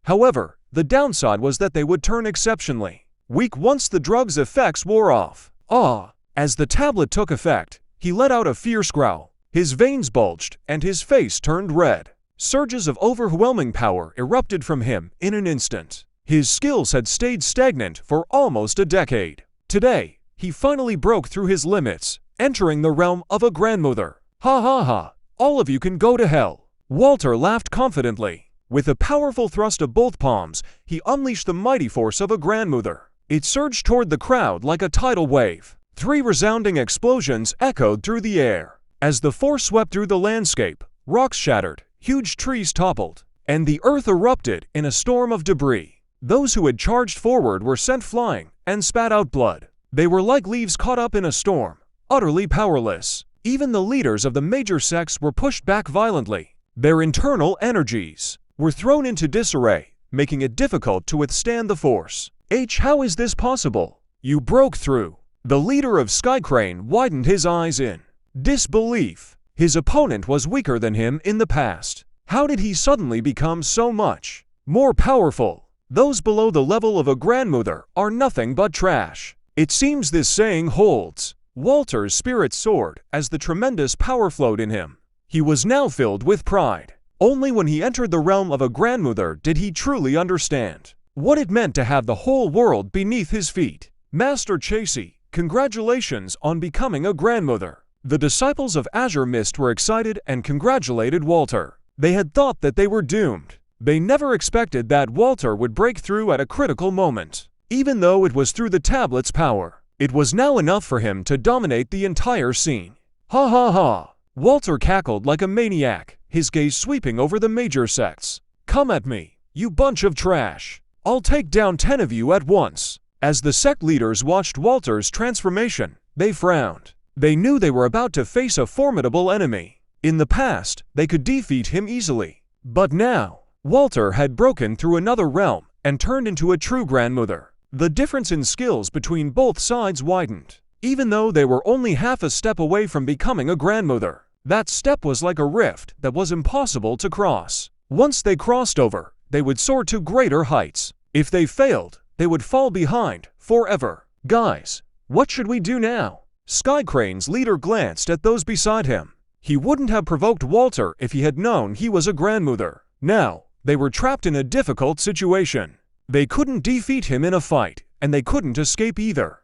However, the downside was that they would turn exceptionally weak once the drug's effects wore off. As the tablet took effect, he let out a fierce growl. His veins bulged, and his face turned red. Surges of overwhelming power erupted from him in an instant. His skills had stayed stagnant for almost a decade. Today, he finally broke through his limits, entering the realm of a grandmother. Ha ha ha! All of you can go to hell! Walter laughed confidently. With a powerful thrust of both palms, he unleashed the mighty force of a grandmother. It surged toward the crowd like a tidal wave. 3 resounding explosions echoed through the air. As the force swept through the landscape, rocks shattered, huge trees toppled, and the earth erupted in a storm of debris. Those who had charged forward were sent flying and spat out blood. They were like leaves caught up in a storm, utterly powerless. Even the leaders of the major sects were pushed back violently. Their internal energies were thrown into disarray, making it difficult to withstand the force. How is this possible? You broke through. The leader of Skycrane widened his eyes in disbelief. His opponent was weaker than him in the past. How did he suddenly become so much more powerful? Those below the level of a grandmother are nothing but trash. It seems this saying holds. Walter's spirit soared as the tremendous power flowed in him. He was now filled with pride. Only when he entered the realm of a grandmother did he truly understand what it meant to have the whole world beneath his feet. Master Chasey, congratulations on becoming a grandmother. The disciples of Azure Mist were excited and congratulated Walter. They had thought that they were doomed. They never expected that Walter would break through at a critical moment. Even though it was through the tablet's power, it was now enough for him to dominate the entire scene. Ha ha ha! Walter cackled like a maniac, his gaze sweeping over the major sects. Come at me, you bunch of trash! I'll take down 10 of you at once. As the sect leaders watched Walter's transformation, they frowned. They knew they were about to face a formidable enemy. In the past, they could defeat him easily. But now, Walter had broken through another realm and turned into a true grandmother. The difference in skills between both sides widened. Even though they were only half a step away from becoming a grandmother, that step was like a rift that was impossible to cross. Once they crossed over, they would soar to greater heights. If they failed, they would fall behind forever. Guys, what should we do now? Skycrane's leader glanced at those beside him. He wouldn't have provoked Walter if he had known he was a grandmother. Now, they were trapped in a difficult situation. They couldn't defeat him in a fight, and they couldn't escape either.